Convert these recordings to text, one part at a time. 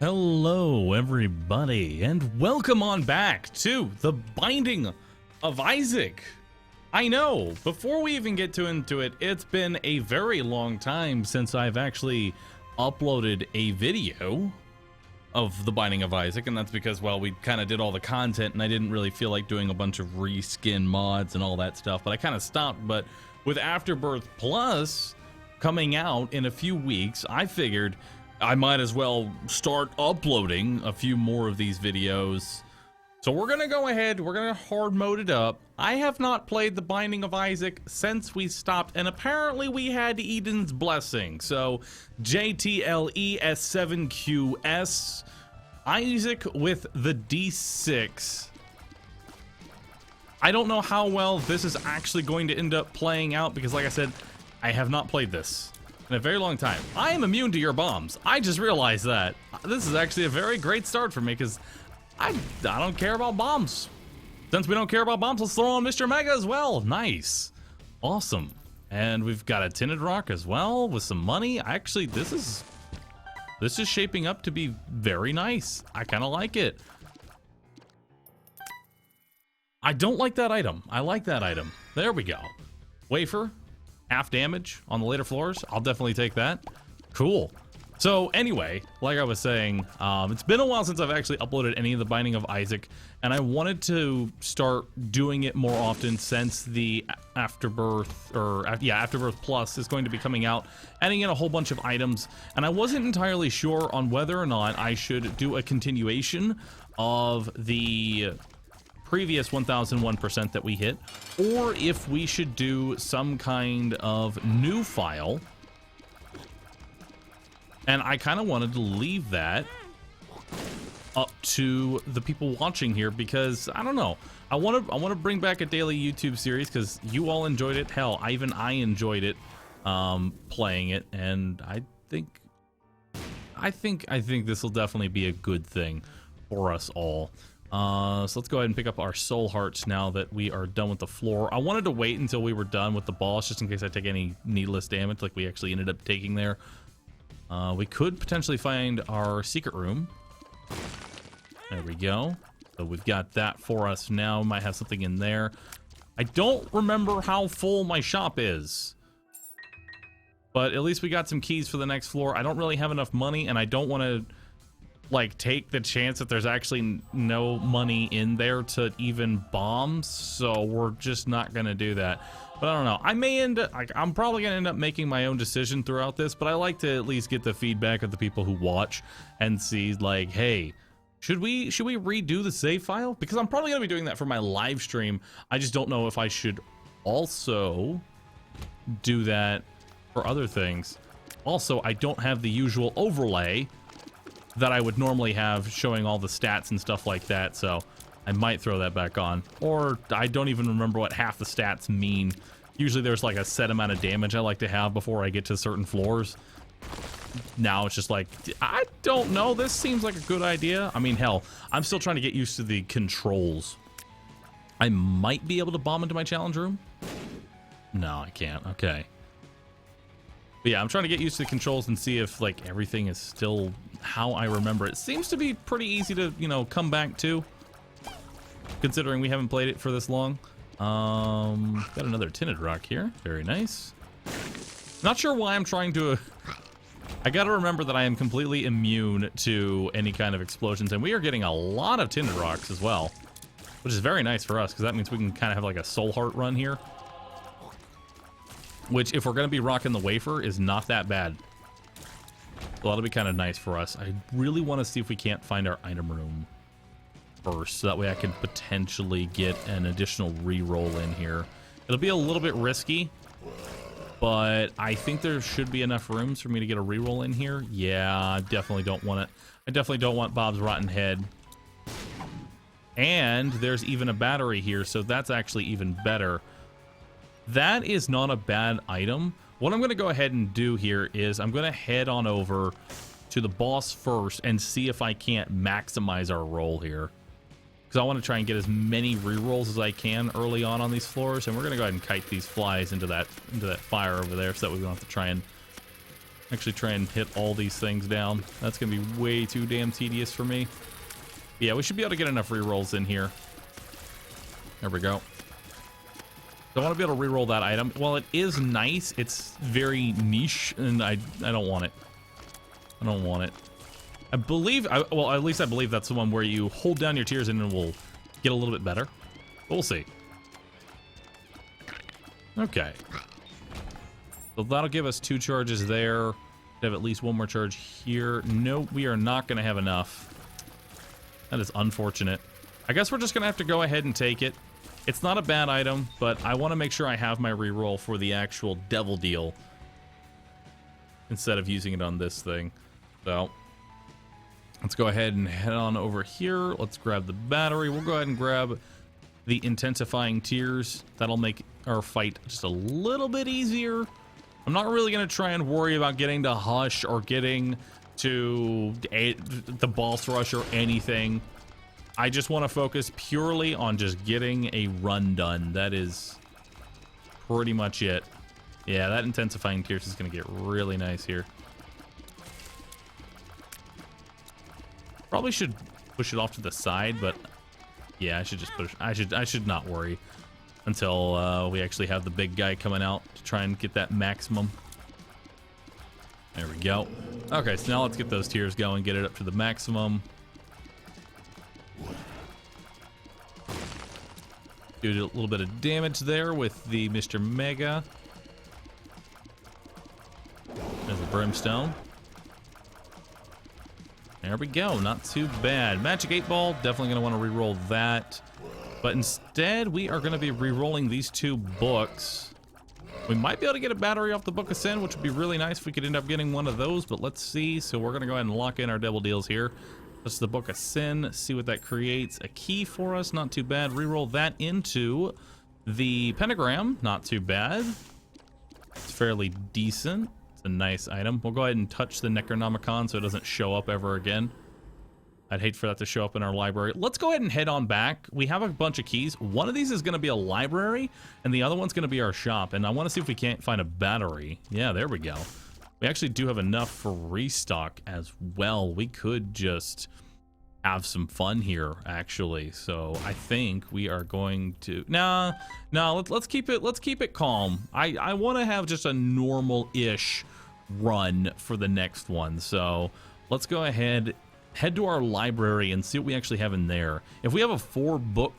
Hello, everybody, and welcome on back to The Binding of Isaac. I know, before we even get into it, it's been a very long time since I've actually uploaded a video of The Binding of Isaac, and that's because, well, we kind of did all the content, and I didn't really feel like doing a bunch of reskin mods and all that stuff, but I kind of stopped. But with Afterbirth Plus coming out in a few weeks, I figured I might as well start uploading a few more of these videos. So we're gonna go ahead, we're gonna hard mode it up. I have not played The Binding of Isaac since we stopped, and apparently we had Eden's Blessing. So JTLES7QS, Isaac with the D6. I don't know how well this is actually going to end up playing out because, like I said, I have not played this in a very long time. I am immune to your bombs. I just realized that. This is actually a very great start for me because I don't care about bombs. Since we don't care about bombs, let's throw on Mr. Mega as well. Nice. Awesome. And we've got a Tinted Rock as well with some money. Actually, this is shaping up to be very nice. I kind of like it. I don't like that item. I like that item. There we go. Wafer. Half damage on the later floors. I'll definitely take that. Cool. So anyway, like I was saying, it's been a while since I've actually uploaded any of The Binding of Isaac, and I wanted to start doing it more often since the Afterbirth, Afterbirth Plus is going to be coming out, adding in a whole bunch of items, and I wasn't entirely sure on whether or not I should do a continuation of the previous 1001% that we hit, or if we should do some kind of new file. And I kind of wanted to leave that up to the people watching here because I don't know. I want to bring back a daily YouTube series because you all enjoyed it. Hell, I enjoyed it playing it, and I think this will definitely be a good thing for us all. So let's go ahead and pick up our soul hearts now that we are done with the floor. I wanted to wait until we were done with the boss just in case I take any needless damage like we actually ended up taking there. We could potentially find our secret room. There we go. So we've got that for us now. Might have something in there. I don't remember how full my shop is, but at least we got some keys for the next floor. I don't really have enough money, and I don't want to like take the chance that there's actually no money in there to even bomb, so we're just not gonna do that. But I don't know, I may end up, I'm probably gonna end up making my own decision throughout this, but I like to at least get the feedback of the people who watch and see like, hey, should we redo the save file? Because I'm probably gonna be doing that for my live stream. I just don't know if I should also do that for other things. Also, I don't have the usual overlay that I would normally have showing all the stats and stuff like that, so I might throw that back on. Or I don't even remember what half the stats mean. Usually there's like a set amount of damage I like to have before I get to certain floors. Now it's just like, I don't know, this seems like a good idea. I mean, hell, I'm still trying to get used to the controls. I might be able to bomb into my challenge room. No, I can't. Okay. But yeah, I'm trying to get used to the controls and see if like everything is still how I remember it. Seems to be pretty easy to, you know, come back to, considering we haven't played it for this long. Got another Tinted Rock here. Very nice. Not sure why I'm trying to... I gotta remember that I am completely immune to any kind of explosions, and we are getting a lot of Tinted Rocks as well, which is very nice for us because that means we can kind of have like a soul heart run here. Which, if we're going to be rocking the wafer, is not that bad. So that'll be kind of nice for us. I really want to see if we can't find our item room first, so that way I can potentially get an additional re-roll in here. It'll be a little bit risky, but I think there should be enough rooms for me to get a re-roll in here. Yeah, I definitely don't want it. I definitely don't want Bob's Rotten Head. And there's even a battery here, so that's actually even better. That is not a bad item. What I'm going to go ahead and do here is I'm going to head on over to the boss first and see if I can't maximize our roll here. Because I want to try and get as many rerolls as I can early on these floors. And we're going to go ahead and kite these flies into that fire over there so that we don't have to try and actually try and hit all these things down. That's going to be way too damn tedious for me. Yeah, we should be able to get enough rerolls in here. There we go. I want to be able to reroll that item. While it is nice, it's very niche, and I don't want it. I don't want it. I believe, well, at least I believe that's the one where you hold down your tiers and it will get a little bit better. But we'll see. Okay. So that'll give us 2 charges there. We have at least 1 more charge here. Nope, we are not going to have enough. That is unfortunate. I guess we're just going to have to go ahead and take it. It's not a bad item, but I want to make sure I have my reroll for the actual devil deal instead of using it on this thing. So let's go ahead and head on over here. Let's grab the battery. We'll go ahead and grab the intensifying tears. That'll make our fight just a little bit easier. I'm not really going to try and worry about getting to Hush or getting to the boss rush or anything. I just want to focus purely on just getting a run done. That is pretty much it. Yeah, that intensifying tears is going to get really nice here. Probably should push it off to the side, but yeah, I should just push. I should not worry until we actually have the big guy coming out to try and get that maximum. There we go. Okay, so now let's get those tiers going, get it up to the maximum. Do a little bit of damage there with the Mr. Mega. There's a brimstone. There we go, not too bad. Magic 8 Ball, definitely gonna want to re-roll that. But instead, we are gonna be re-rolling these 2 books. We might be able to get a battery off the Book of Sin, which would be really nice if we could end up getting one of those, but let's see. So we're gonna go ahead and lock in our double deals here. This is the Book of Sin, see what that creates. A key for us, not too bad. Re-roll that into the pentagram, not too bad. It's fairly decent. It's a nice item. We'll go ahead and touch the Necronomicon so it doesn't show up ever again. I'd hate for that to show up in our library. Let's go ahead and head on back. We have a bunch of keys. One of these is going to be a library, and the other one's going to be our shop. And I want to see if we can't find a battery. Yeah, there we go. We actually do have enough for restock as well. We could just have some fun here, actually. So I think we are going to let's keep it calm. I want to have just a normal-ish run for the next one. So let's go ahead, head to our library and see what we actually have in there. If we have a 4-book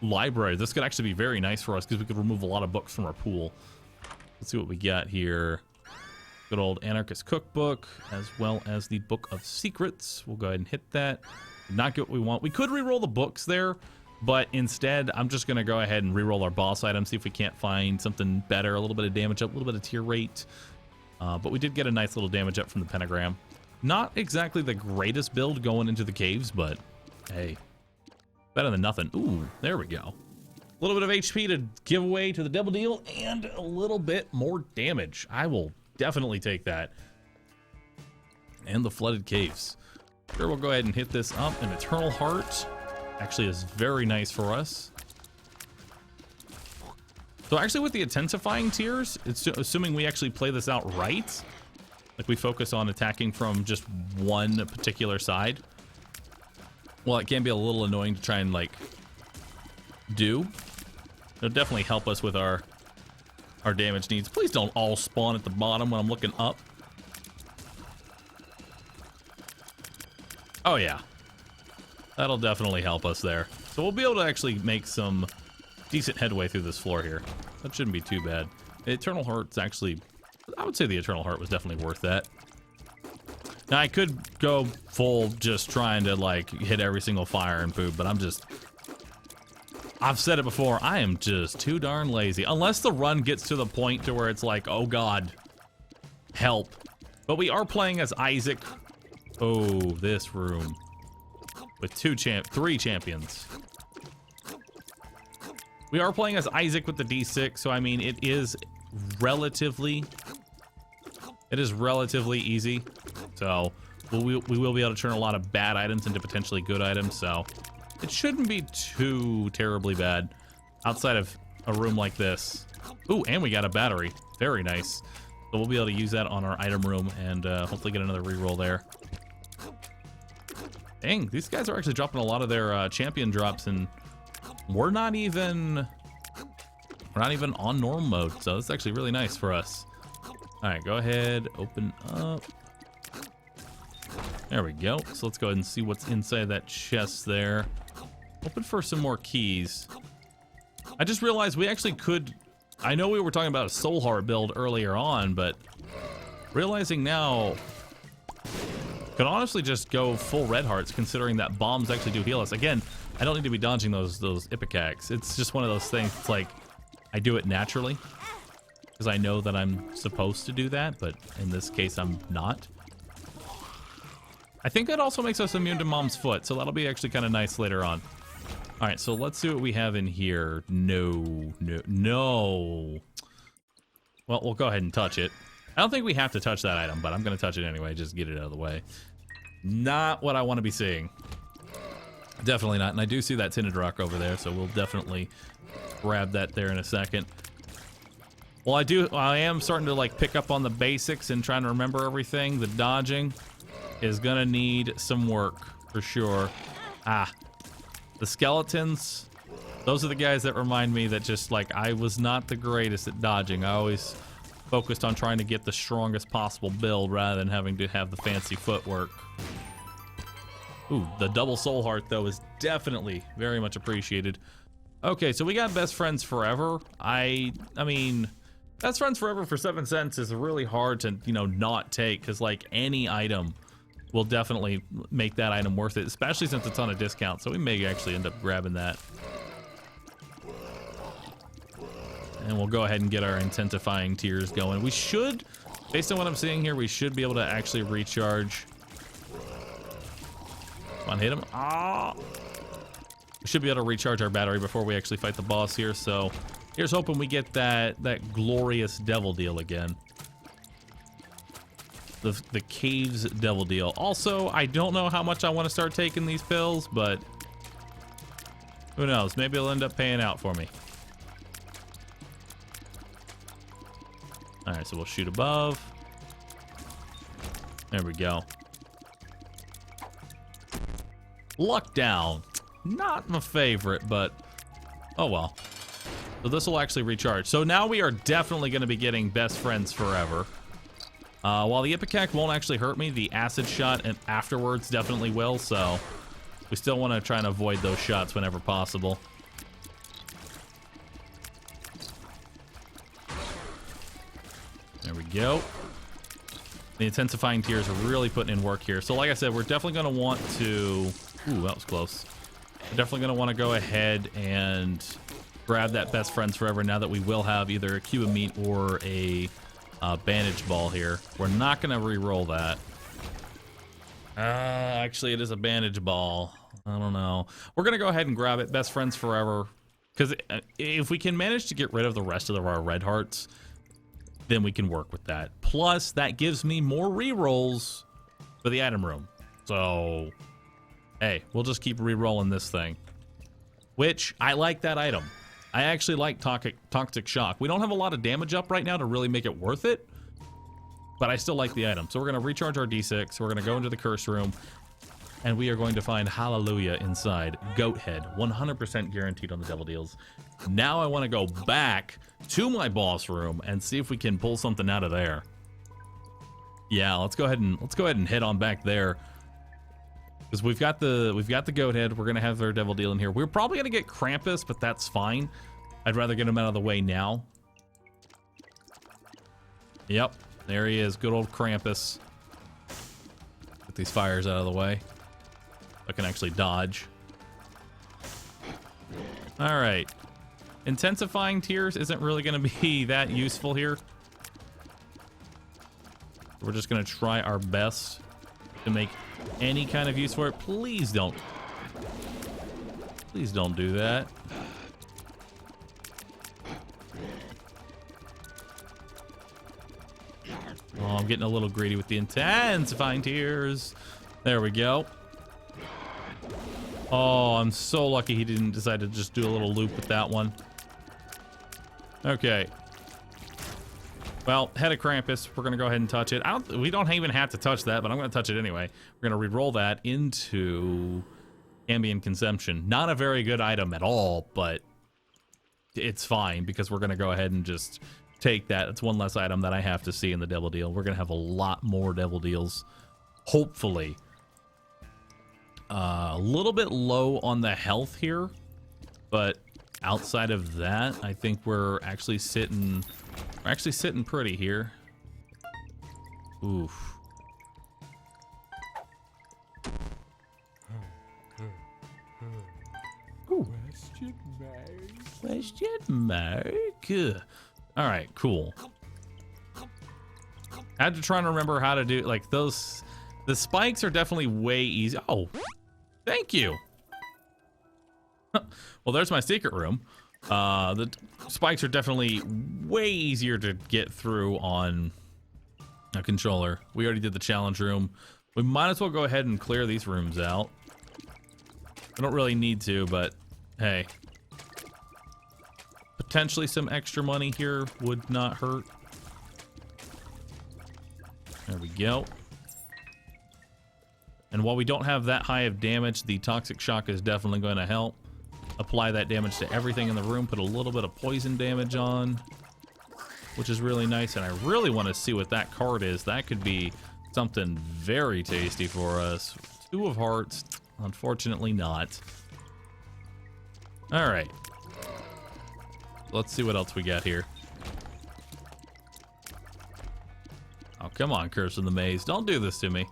library, this could actually be very nice for us because we could remove a lot of books from our pool. Let's see what we got here. Good old Anarchist Cookbook, as well as the Book of Secrets. We'll go ahead and hit that. Did not get what we want. We could re-roll the books there, but instead, I'm just going to go ahead and re-roll our boss item, see if we can't find something better, a little bit of damage up, a little bit of tier rate. But we did get a nice little damage up from the pentagram. Not exactly the greatest build going into the caves, but hey, better than nothing. Ooh, there we go. A little bit of HP to give away to the double deal and a little bit more damage. I will definitely take that. And the flooded caves. Sure, we'll go ahead and hit this up. An Eternal Heart actually is very nice for us. So actually with the intensifying tiers, it's assuming we actually play this out right, like we focus on attacking from just one particular side. Well, it can be a little annoying to try and like do. It'll definitely help us with our damage needs. Please don't all spawn at the bottom when I'm looking up. Oh yeah, that'll definitely help us there. So we'll be able to actually make some decent headway through this floor here. That shouldn't be too bad. The Eternal Heart's actually, I would say the Eternal Heart was definitely worth that. Now I could go full just trying to like hit every single fire and poop, but I've said it before, I am just too darn lazy. Unless the run gets to the point to where it's like, oh god, help. But we are playing as Isaac. Oh, this room. With 3 champions. We are playing as Isaac with the D6, so I mean, it is relatively easy. So we will be able to turn a lot of bad items into potentially good items, so it shouldn't be too terribly bad outside of a room like this. Ooh, and we got a battery. Very nice. So we'll be able to use that on our item room and hopefully get another reroll there. Dang, these guys are actually dropping a lot of their champion drops, and we're not even on normal mode, so it's actually really nice for us. All right, go ahead, open up. There we go. So let's go ahead and see what's inside that chest there. Open for some more keys. I just realized we actually could... I know we were talking about a soul heart build earlier on, but realizing now... could honestly just go full red hearts, considering that bombs actually do heal us. Again, I don't need to be dodging those ipecacs. It's just one of those things. It's like I do it naturally because I know that I'm supposed to do that, but in this case, I'm not. I think that also makes us immune to Mom's foot, so that'll be actually kind of nice later on. All right, so let's see what we have in here. No. Well, we'll go ahead and touch it. I don't think we have to touch that item, but I'm going to touch it anyway, just get it out of the way. Not what I want to be seeing. Definitely not. And I do see that tinted rock over there, so we'll definitely grab that there in a second. Well, I am starting to like pick up on the basics and trying to remember everything. The dodging is going to need some work for sure. The skeletons, those are the guys that remind me that just like I was not the greatest at dodging. I always focused on trying to get the strongest possible build rather than having to have the fancy footwork. Ooh, the double soul heart though is definitely very much appreciated. Okay, so we got Best Friends Forever. I mean, Best Friends Forever for 7 cents is really hard to, you know, not take, because like any item will definitely make that item worth it, especially since it's on a discount. So we may actually end up grabbing that. And we'll go ahead and get our intensifying tears going. We should, based on what I'm seeing here, we should be able to actually recharge. Come on, hit him. We should be able to recharge our battery before we actually fight the boss here. So here's hoping we get that glorious devil deal again. The Caves Devil Deal. Also, I don't know how much I want to start taking these pills, but who knows? Maybe it'll end up paying out for me. All right, so we'll shoot above. There we go. Luck down. Not my favorite, but oh well. So this will actually recharge. So now we are definitely going to be getting Best Friends Forever. While the Ipecac won't actually hurt me, the acid shot and afterwards definitely will, so we still want to try and avoid those shots whenever possible. There we go. The intensifying tears are really putting in work here. So like I said, we're definitely going to want to... Ooh, that was close. We're definitely going to want to go ahead and grab that Best Friends Forever now that we will have either a cube of meat or a... bandage ball here. We're not gonna re-roll that. Actually, it is a bandage ball. I don't know. We're gonna go ahead and grab it. Best Friends Forever. Because if we can manage to get rid of the rest of our red hearts, then we can work with that. Plus, that gives me more re-rolls for the item room. So, hey, we'll just keep re-rolling this thing. Which, I like that item. I actually like Toxic Shock. We don't have a lot of damage up right now to really make it worth it, but I still like the item. So we're going to recharge our D6. We're going to go into the curse room, and we are going to find Hallelujah inside. Goat head, 100% guaranteed on the devil deals. Now I want to go back to my boss room and see if we can pull something out of there. Yeah, let's go ahead and head on back there. Because we've got the goat head. We're gonna have our devil deal in here. We're probably gonna get Krampus, but that's fine. I'd rather get him out of the way now. Yep, there he is. Good old Krampus. Get these fires out of the way. I can actually dodge. All right. Intensifying tears isn't really gonna be that useful here. We're just gonna try our best to make any kind of use for it. Please don't do that. Oh, I'm getting a little greedy with the intensifying tears. There we go. Oh, I'm so lucky he didn't decide to just do a little loop with that one. Okay. Well, Head of Krampus, we're going to go ahead and touch it. We don't even have to touch that, but I'm going to touch it anyway. We're going to re-roll that into ambient consumption. Not a very good item at all, but it's fine because we're going to go ahead and just take that. It's one less item that I have to see in the Devil Deal. We're going to have a lot more Devil Deals, hopefully. A little bit low on the health here, but outside of that, I think we're actually sitting pretty here. Oof. Question mark. All right, cool. I had to try and remember how to do like those. The spikes are definitely way easy. Oh, thank you. Well, there's my secret room. The spikes are definitely way easier to get through on a controller. We already did the challenge room. We might as well go ahead and clear these rooms out. I don't really need to, but hey. Potentially some extra money here would not hurt. There we go. And while we don't have that high of damage, the Toxic Shock is definitely going to help. Apply that damage to everything in the room, put a little bit of poison damage on, which is really nice. And I really want to see what that card is. That could be something very tasty for us. 2 of Hearts, unfortunately not. All right. Let's see what else we got here. Oh, come on, Curse of the Maze. Don't do this to me.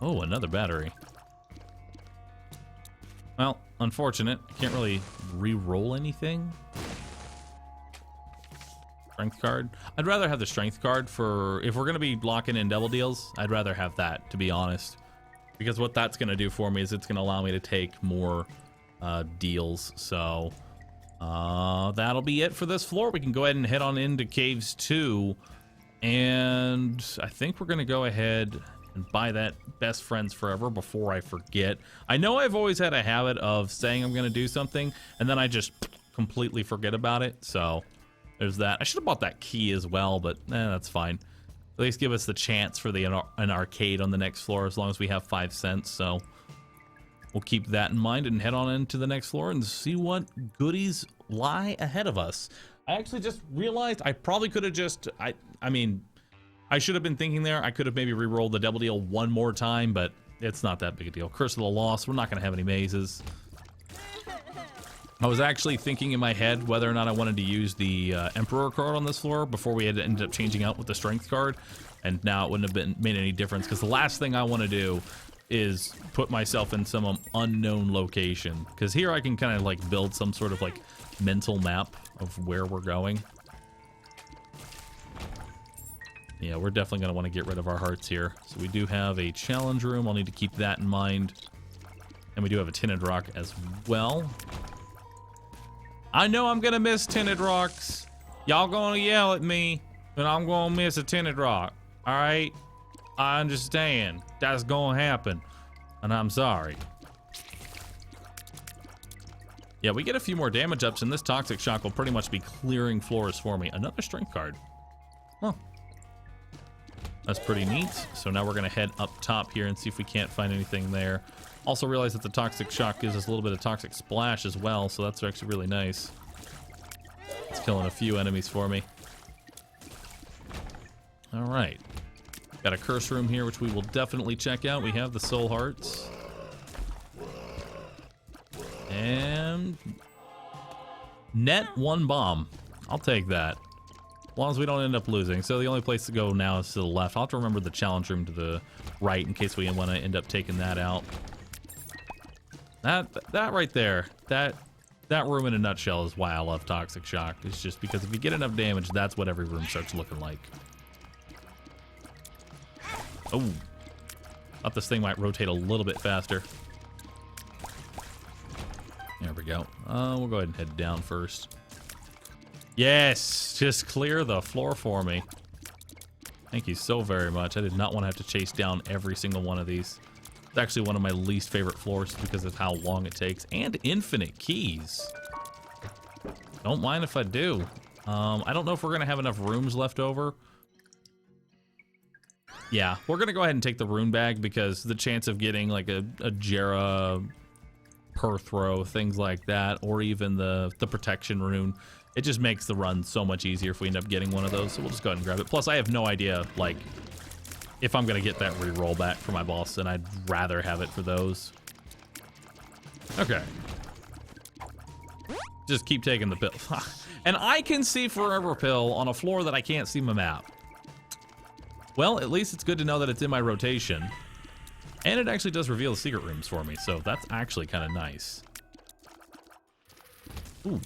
Oh, another battery. Well, unfortunate. Can't really re-roll anything. Strength card. I'd rather have the strength card for if we're going to be locking in Devil Deals. I'd rather have that, to be honest, because what that's going to do for me is it's going to allow me to take more deals. So that'll be it for this floor. We can go ahead and head on into Caves 2, and I think we're going to go ahead and buy that Best Friends Forever before I forget. I know I've always had a habit of saying I'm going to do something and then I just completely forget about it. So there's that. I should have bought that key as well, but that's fine. At least give us the chance for an arcade on the next floor as long as we have 5 cents. So we'll keep that in mind and head on into the next floor and see what goodies lie ahead of us. I actually just realized I probably could have just, I mean, I should have been thinking there. I could have maybe re-rolled the Devil Deal one more time, but it's not that big a deal. Curse of the Lost, we're not going to have any mazes. I was actually thinking in my head whether or not I wanted to use the Emperor card on this floor before we had ended up changing out with the Strength card, and now it wouldn't have made any difference, because the last thing I want to do is put myself in some unknown location, because here I can kind of like build some sort of like mental map of where we're going. Yeah, we're definitely going to want to get rid of our hearts here. So we do have a challenge room. I'll need to keep that in mind. And we do have a Tinted Rock as well. I know I'm going to miss Tinted Rocks. Y'all going to yell at me, but I'm going to miss a Tinted Rock. All right? I understand. That's going to happen. And I'm sorry. Yeah, we get a few more damage ups, and this Toxic Shock will pretty much be clearing floors for me. Another Strength card. Huh. That's pretty neat. So now we're going to head up top here and see if we can't find anything there. Also realize that the Toxic Shock gives us a little bit of Toxic Splash as well, so that's actually really nice. It's killing a few enemies for me. All right. Got a Curse room here, which we will definitely check out. We have the Soul Hearts. And net 1 bomb. I'll take that. As long as we don't end up losing. So the only place to go now is to the left. I'll have to remember the challenge room to the right in case we want to end up taking that out. That right there, that room in a nutshell is why I love Toxic Shock. It's just because if you get enough damage, that's what every room starts looking like. Oh, thought this thing might rotate a little bit faster. There we go. We'll go ahead and head down first. Yes, just clear the floor for me. Thank you so very much. I did not want to have to chase down every single one of these. It's actually one of my least favorite floors because of how long it takes. And infinite keys. Don't mind if I do. I don't know if we're gonna have enough rooms left over. Yeah, we're gonna go ahead and take the rune bag because the chance of getting like a Jera per throw, things like that, or even the protection rune, it just makes the run so much easier if we end up getting one of those. So we'll just go ahead and grab it. Plus, I have no idea like if I'm gonna get that reroll back for my boss, and I'd rather have it for those. Okay. Just keep taking the pill. And I can see forever pill on a floor that I can't see my map. Well, at least it's good to know that it's in my rotation. And it actually does reveal the secret rooms for me, so that's actually kind of nice. Ooh.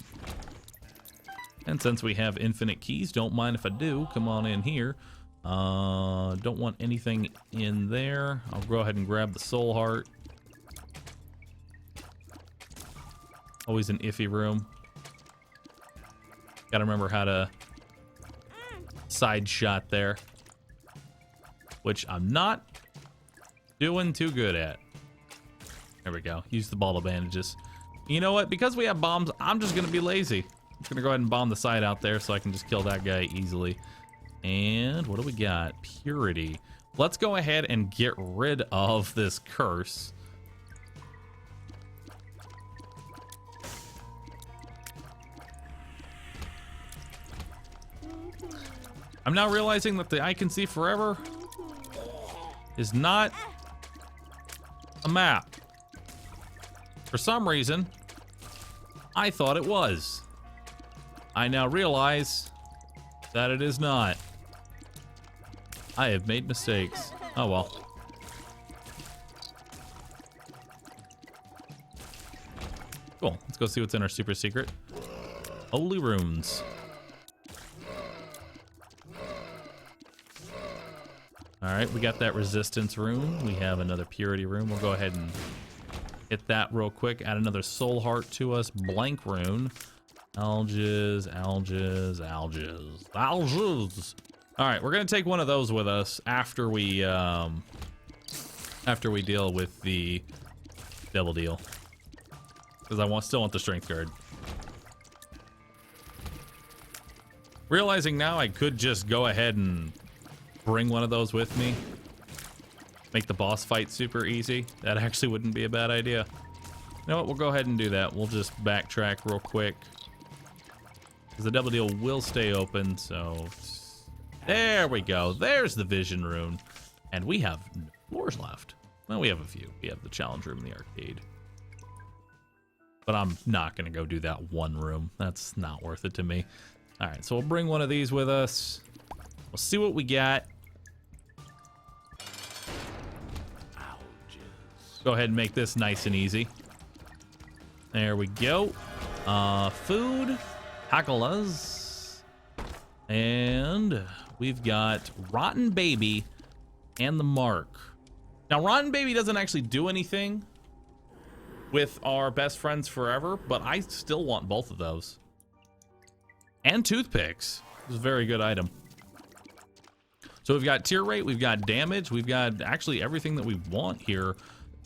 And since we have infinite keys, don't mind if I do. Come on in here. Don't want anything in there. I'll go ahead and grab the soul heart. Always an iffy room. Gotta remember how to side shot there, which I'm not doing too good at. There we go. Use the ball of bandages. You know what? Because we have bombs, I'm just gonna be lazy. I'm just gonna go ahead and bomb the side out there so I can just kill that guy easily. And what do we got? Purity. Let's go ahead and get rid of this curse. I'm now realizing that the I can see forever is not a map. For some reason, I thought it was. I now realize that it is not. I have made mistakes. Oh well. Cool. Let's go see what's in our super secret. Holy runes. All right, we got that resistance rune. We have another purity rune. We'll go ahead and hit that real quick. Add another soul heart to us. Blank rune. Alges, alges, alges, alges. All right, we're gonna take one of those with us after we deal with the devil deal, because I still want the strength guard. Realizing now I could just go ahead and bring one of those with me. Make the boss fight super easy. That actually wouldn't be a bad idea. You know what? We'll go ahead and do that. We'll just backtrack real quick, because the devil deal will stay open. So there we go. There's the vision rune. And we have no floors left. Well, we have a few. We have the challenge room in the arcade. But I'm not going to go do that one room. That's not worth it to me. All right, so we'll bring one of these with us. We'll see what we got. Go ahead and make this nice and easy. There we go. Food, Hakelas, and we've got Rotten Baby and the Mark. Now, Rotten Baby doesn't actually do anything with our best friends forever, but I still want both of those. And toothpicks. It's a very good item. So we've got tier rate, we've got damage, we've got actually everything that we want here.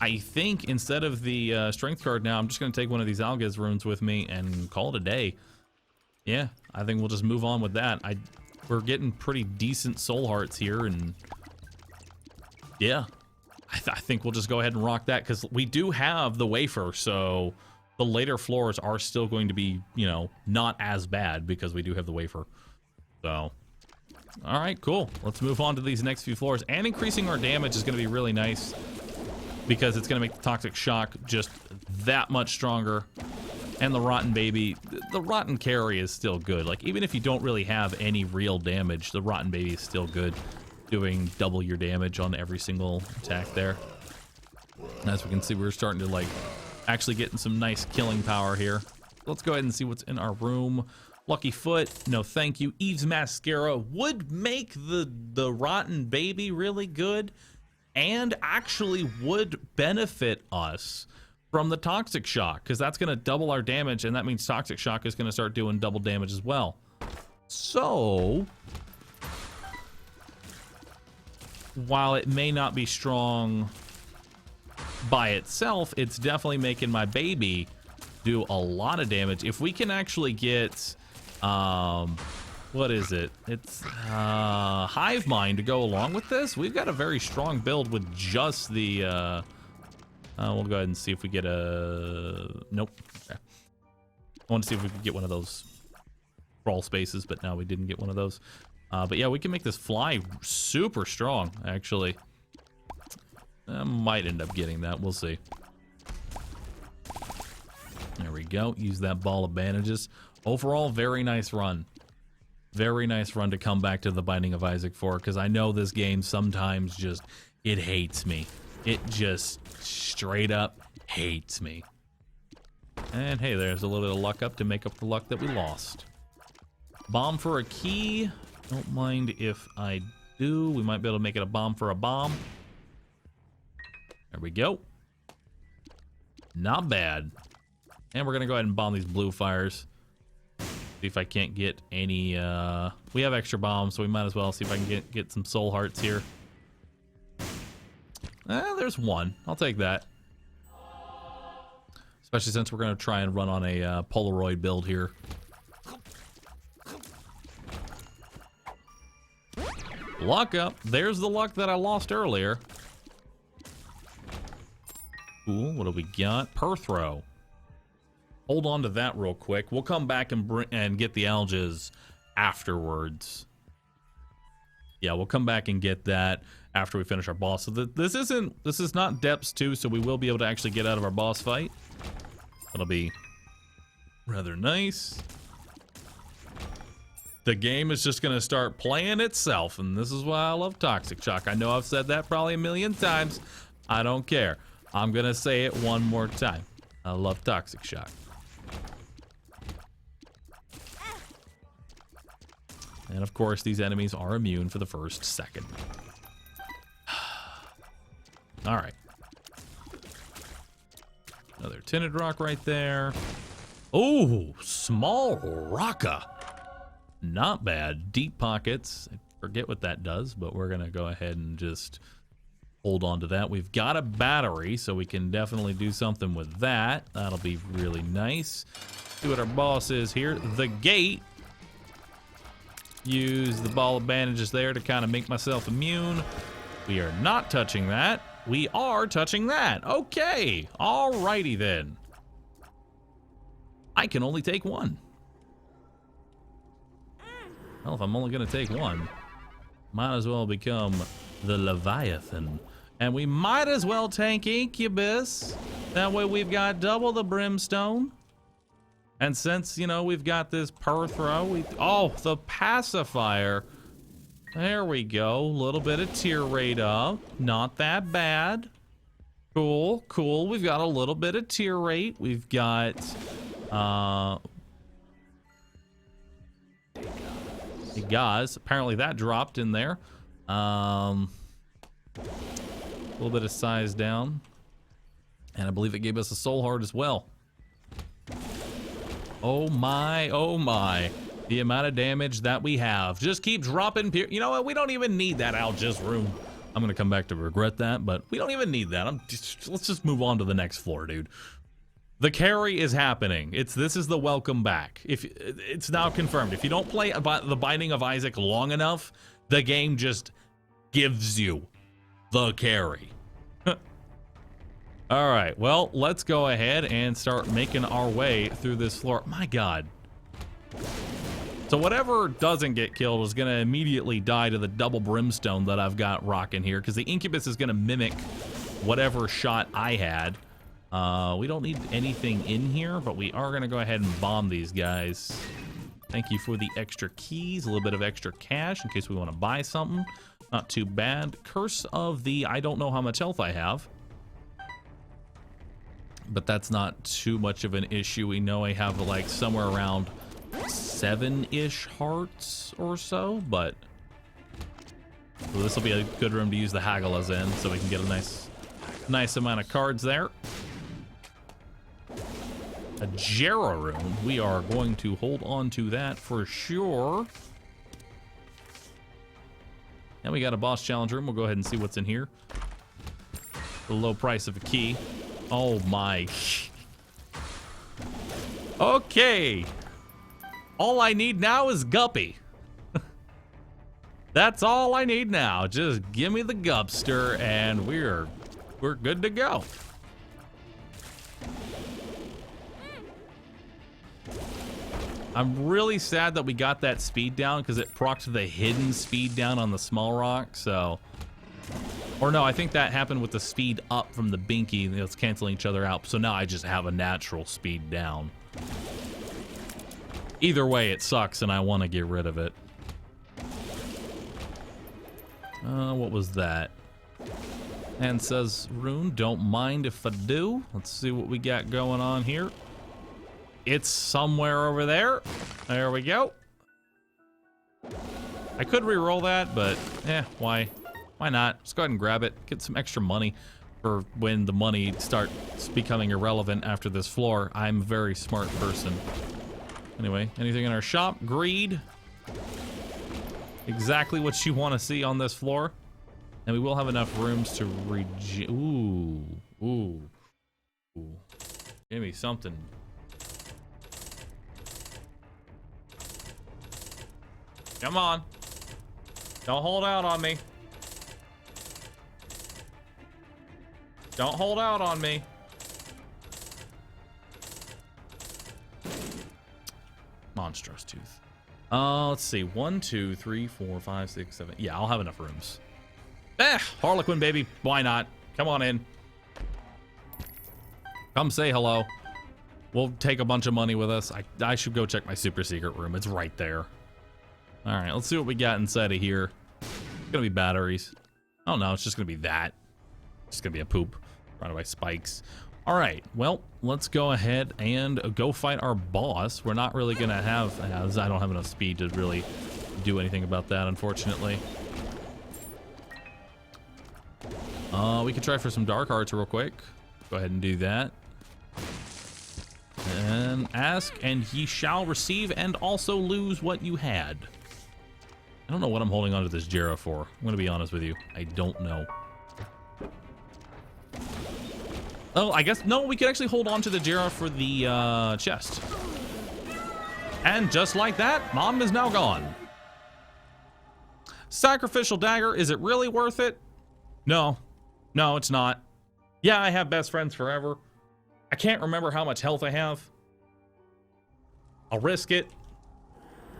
I think instead of the strength card now, I'm just going to take one of these Alges runes with me and call it a day. Yeah, I think we'll just move on with that. We're getting pretty decent soul hearts here, and yeah, I think we'll just go ahead and rock that, because we do have the wafer, so the later floors are still going to be, you know, not as bad because we do have the wafer. So, all right, cool. Let's move on to these next few floors. And increasing our damage is going to be really nice, because it's going to make the Toxic Shock just that much stronger. And the Rotten Baby, the Rotten Carry is still good. Like, even if you don't really have any real damage, the Rotten Baby is still good, doing double your damage on every single attack there. And as we can see, we're starting to, like, actually getting some nice killing power here. Let's go ahead and see what's in our room. Lucky Foot, no thank you. Eve's Mascara would make the Rotten Baby really good, and actually would benefit us from the Toxic Shock, because that's going to double our damage, and that means Toxic Shock is going to start doing double damage as well. So, while it may not be strong by itself, it's definitely making my baby do a lot of damage. If we can actually get What is it? It's Hive Mind to go along with this. We've got a very strong build with just the we'll go ahead and see if we get a nope. Okay. I want to see if we can get one of those crawl spaces, but no, we didn't get one of those. But yeah, we can make this fly super strong, actually. I might end up getting that. We'll see. There we go. Use that ball of bandages. Overall, very nice run. Very nice run to come back to the Binding of Isaac for, because I know this game sometimes just, it hates me. It just straight up hates me. And hey, there's a little bit of luck up to make up the luck that we lost. Bomb for a key. Don't mind if I do. We might be able to make it a bomb for a bomb. There we go. Not bad. And we're going to go ahead and bomb these blue fires. See if I can't get any... we have extra bombs, so we might as well see if I can get some soul hearts here. There's one. I'll take that. Especially since we're going to try and run on a Polaroid build here. Luck up. There's the luck that I lost earlier. Cool. What do we got? Perthrow. Hold on to that real quick. We'll come back and get the alges afterwards. Yeah, we'll come back and get that after we finish our boss. So this is not Depths 2, so we will be able to actually get out of our boss fight. That'll be rather nice. The game is just going to start playing itself, and this is why I love Toxic Shock. I know I've said that probably a million times. I don't care. I'm going to say it one more time. I love Toxic Shock. And of course, these enemies are immune for the first second. All right. Another tinted rock right there. Oh, small rocka. Not bad. Deep pockets. I forget what that does, but we're going to go ahead and just hold on to that. We've got a battery, so we can definitely do something with that. That'll be really nice. See what our boss is here. The gate. Use the ball of bandages there to kind of make myself immune. We are not touching that. We are touching that. Okay. Alrighty then. I can only take one. Well, if I'm only going to take one, might as well become the Leviathan. And we might as well take Incubus. That way we've got double the brimstone. And since, you know, we've got this Perthrow, oh, the pacifier. There we go. A little bit of tear rate up. Not that bad. Cool, cool. We've got a little bit of tear rate. We've got, Gauze. Apparently that dropped in there. A little bit of size down. And I believe it gave us a soul heart as well. Oh my, the amount of damage that we have. Just keep dropping. You know what? We don't even need that Algis room. I'm going to come back to regret that, but we don't even need that. Let's just move on to the next floor, dude. The carry is happening. This is the welcome back. It's now confirmed. If you don't play the Binding of Isaac long enough, the game just gives you the carry. All right, well, let's go ahead and start making our way through this floor. My God. So whatever doesn't get killed is going to immediately die to the double brimstone that I've got rocking here, because the Incubus is going to mimic whatever shot I had. We don't need anything in here, but we are going to go ahead and bomb these guys. Thank you for the extra keys, a little bit of extra cash in case we want to buy something. Not too bad. Curse of the I don't know how much health I have. But that's not too much of an issue. We know I have like somewhere around 7-ish hearts or so, but so this will be a good room to use the Hagalaz in, so we can get a nice amount of cards there. A Jera room. We are going to hold on to that for sure. And we got a boss challenge room. We'll go ahead and see what's in here. The low price of a key. Oh my. Okay. All I need now is Guppy. That's all I need now. Just give me the Gupster and we're good to go. I'm really sad that we got that speed down because it procced the hidden speed down on the small rock, so... Or no, I think that happened with the speed up from the Binky. It's canceling each other out, so now I just have a natural speed down. Either way, it sucks and I want to get rid of it. What was that? And says, Rune, don't mind if I do. Let's see what we got going on here. It's somewhere over there. There we go. I could re-roll that, but why not? Let's go ahead and grab it. Get some extra money for when the money starts becoming irrelevant after this floor. I'm a very smart person. Anyway, anything in our shop? Greed. Exactly what you want to see on this floor. And we will have enough rooms to Ooh. Give me something. Come on. Don't hold out on me. Don't hold out on me. Monstrous tooth. Let's see. 1, 2, 3, 4, 5, 6, 7. Yeah, I'll have enough rooms. Harlequin, baby. Why not? Come on in. Come say hello. We'll take a bunch of money with us. I should go check my super secret room. It's right there. All right, let's see what we got inside of here. It's gonna be batteries. Oh no, it's just gonna be that. It's just gonna be a poop surrounded by spikes. All right, well, let's go ahead and go fight our boss. We're not really gonna have, I don't have enough speed to really do anything about that, unfortunately. We could try for some dark arts real quick. Go ahead and do that. And ask, and ye shall receive and also lose what you had. I don't know what I'm holding onto this Jera for. I'm gonna be honest with you. I don't know. Oh, I guess, no, we could actually hold on to the Jera for the chest. And just like that, Mom is now gone. Sacrificial dagger, is it really worth it? No. No, it's not. Yeah, I have best friends forever. I can't remember how much health I have. I'll risk it.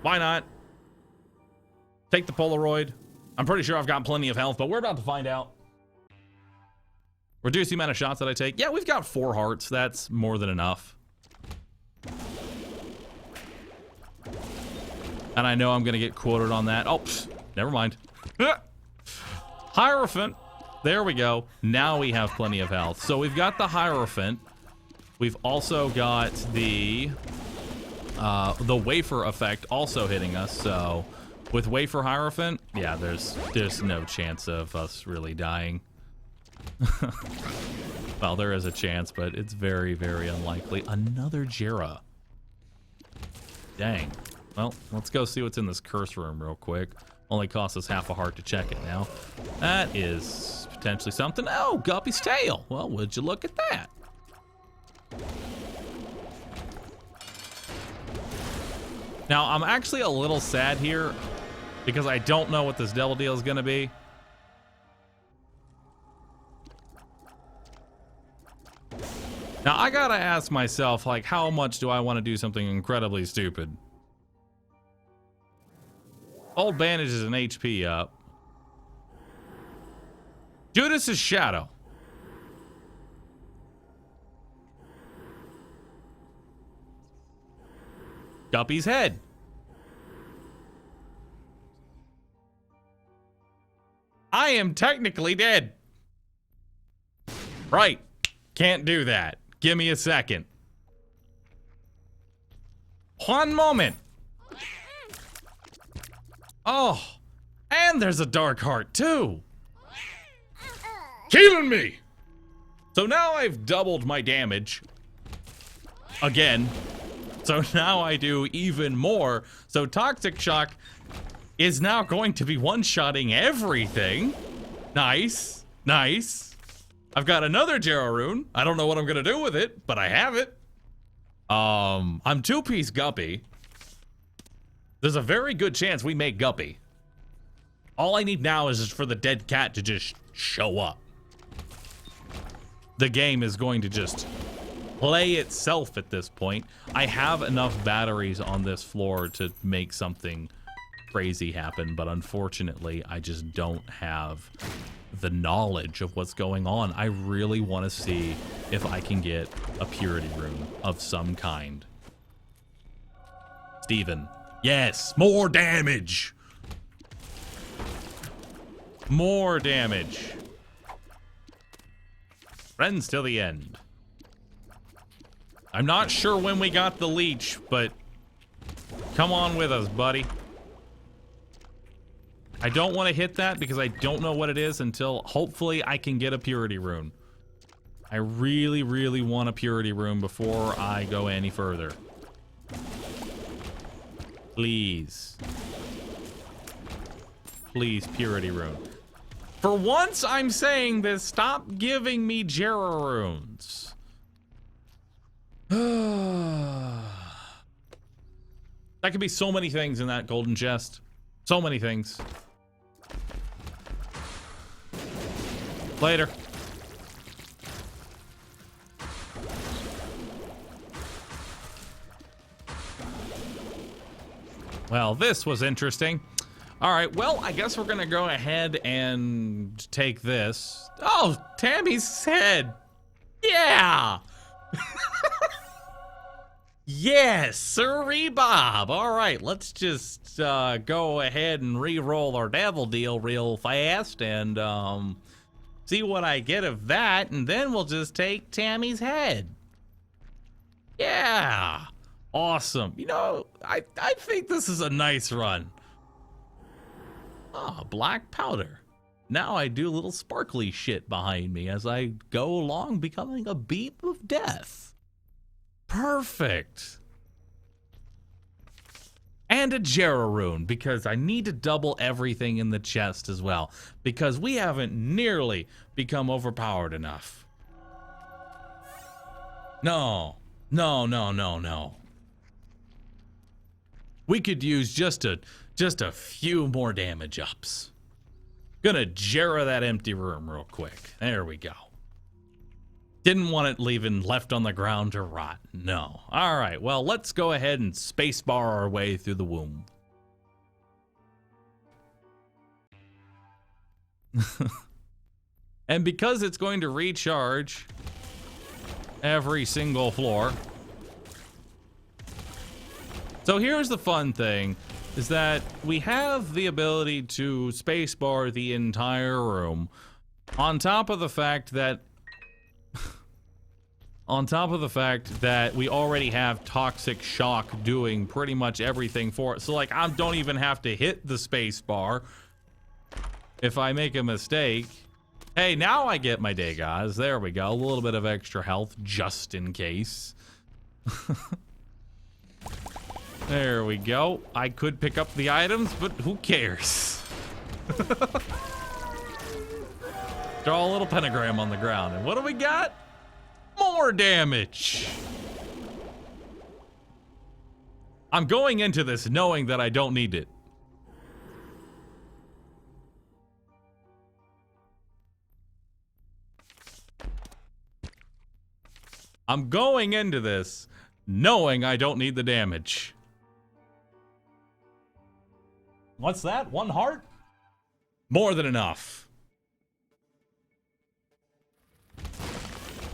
Why not? Take the Polaroid. I'm pretty sure I've got plenty of health, but we're about to find out. Reduce the amount of shots that I take. Yeah, we've got 4 hearts. That's more than enough. And I know I'm going to get quoted on that. Oh, never mind. Hierophant. There we go. Now we have plenty of health. So we've got the Hierophant. We've also got the wafer effect also hitting us. So with wafer Hierophant, yeah, there's no chance of us really dying. Well, there is a chance, but it's very, very unlikely. Another Jera. Dang. Well, let's go see what's in this curse room real quick. Only costs us half a heart to check it now. That is potentially something. Oh, Guppy's tail. Well, would you look at that? Now, I'm actually a little sad here because I don't know what this devil deal is going to be. Now, I gotta ask myself, like, how much do I want to do something incredibly stupid? Old bandages and HP up. Judas's shadow. Guppy's head. I am technically dead. Right. Can't do that. Give me a second. One moment. Oh, and there's a dark heart too. Killing me. So now I've doubled my damage again. So now I do even more. So Toxic Shock is now going to be one-shotting everything. Nice, nice. I've got another Jera rune. I don't know what I'm gonna do with it, but I have it. I'm 2-piece Guppy. There's a very good chance we make Guppy. All I need now is just for the dead cat to just show up. The game is going to just play itself at this point. I have enough batteries on this floor to make something crazy happen, but unfortunately, I just don't have the knowledge of what's going on. I really want to see if I can get a purity room of some kind. Steven. Yes, more damage. More damage. Friends till the end. I'm not sure when we got the leech, but come on with us, buddy. I don't want to hit that because I don't know what it is until hopefully I can get a purity rune. I really, really want a purity rune before I go any further. Please. Please, purity rune. For once, I'm saying this. Stop giving me Jera runes. That could be so many things in that golden chest. So many things. Later. Well, this was interesting. All right, well, I guess we're gonna go ahead and take this. Oh, Tammy's head. Yeah. Yes, sirree Bob. All right, let's just go ahead and re-roll our devil deal real fast and see what I get of that, and then we'll just take Tammy's head. Yeah. Awesome. You know, I think this is a nice run. Ah, black powder. Now I do a little sparkly shit behind me as I go along, becoming a beep of death. Perfect. And a Jera rune, because I need to double everything in the chest as well, because we haven't nearly become overpowered enough. No. No, no, no, no. We could use just a few more damage ups. Gonna Jera that empty room real quick. There we go. Didn't want it leaving left on the ground to rot. No. All right, well, let's go ahead and spacebar our way through the womb. And because it's going to recharge every single floor. So here's the fun thing, is that we have the ability to spacebar the entire room, on top of the fact that we already have Toxic Shock doing pretty much everything for it. So like, I don't even have to hit the space bar if I make a mistake. Hey, now I get my day, guys. There we go. A little bit of extra health just in case. There we go. I could pick up the items, but who cares? Draw a little pentagram on the ground. And what do we got? More damage. I'm going into this knowing that I don't need it. I'm going into this knowing I don't need the damage. What's that? 1 heart? More than enough.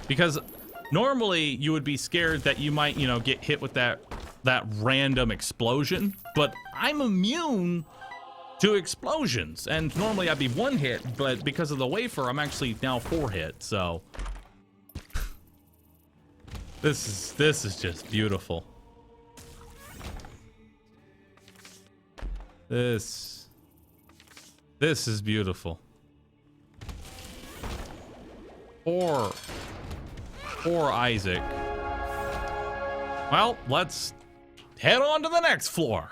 Because normally you would be scared that you might, you know, get hit with that random explosion, but I'm immune to explosions. And normally I'd be 1 hit, but because of the wafer, I'm actually now 4 hit, so this is just beautiful. This is beautiful. Poor Isaac. Well, let's head on to the next floor.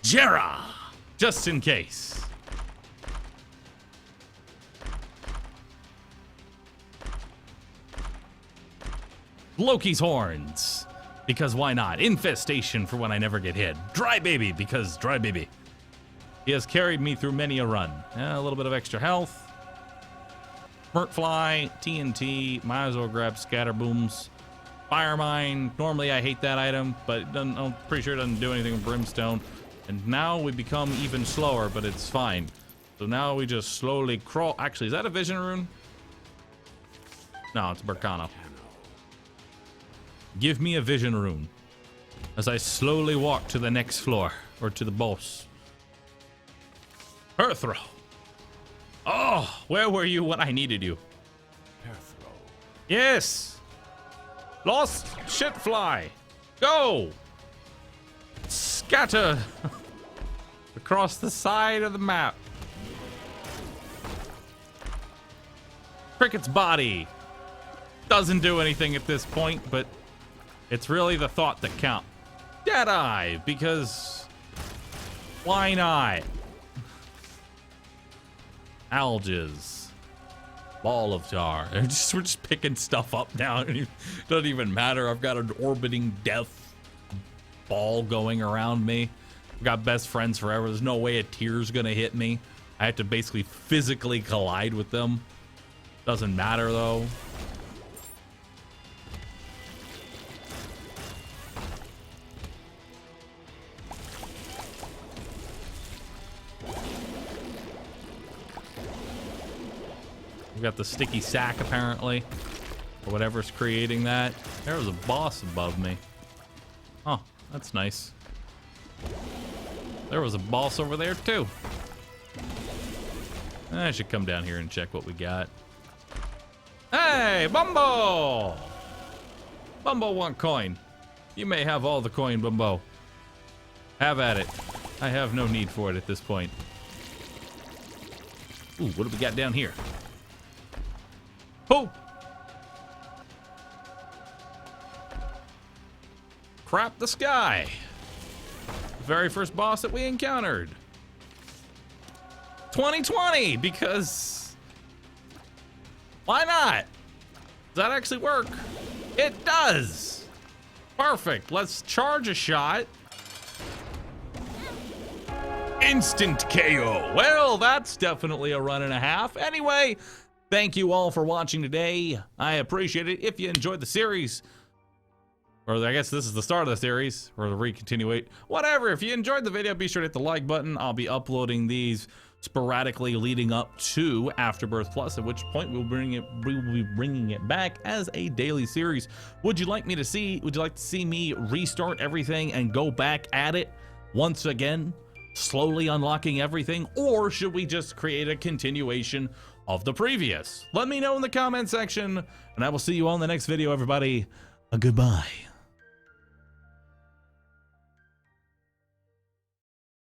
Jera, just in case. Loki's horns, because why not? Infestation for when I never get hit. Dry baby, because dry baby. He has carried me through many a run. A little bit of extra health. Murkfly, TNT, might as well grab Scatterbooms. Fire Mine, normally I hate that item, but I'm pretty sure it doesn't do anything with Brimstone. And now we become even slower, but it's fine. So now we just slowly crawl. Actually, is that a Vision Rune? No, it's Berkano. Give me a Vision Rune as I slowly walk to the next floor, or to the boss. Perthro. Oh, where were you when I needed you? Perthro. Yes. Lost Shitfly. Go. Scatter across the side of the map. Cricket's body doesn't do anything at this point, but it's really the thought that counts. Deadeye, because why not? Alges. Ball of tar. We're just picking stuff up now. It doesn't even matter. I've got an orbiting death ball going around me. I've got best friends forever. There's no way a tear's gonna hit me. I have to basically physically collide with them. Doesn't matter though. We've got the sticky sack apparently, or whatever's creating that. There was a boss above me. Oh, that's nice. There was a boss over there too. I should come down here and check what we got. Hey, Bumbo! Bumbo want coin. You may have all the coin, Bumbo. Have at it. I have no need for it at this point. Ooh, what do we got down here? Oh! Crap the sky. Very first boss that we encountered. 2020, because why not? Does that actually work? It does. Perfect. Let's charge a shot. Instant KO. Well, that's definitely a run and a half. Anyway, thank you all for watching today. I appreciate it. If you enjoyed the series, or I guess this is the start of the series, or the recontinuate, whatever. If you enjoyed the video, be sure to hit the like button. I'll be uploading these sporadically leading up to Afterbirth Plus, at which point we will be bringing it back as a daily series. Would you like to see me restart everything and go back at it once again, slowly unlocking everything, or should we just create a continuation of the previous? Let me know in the comment section, and I will see you all in the next video, everybody. Goodbye.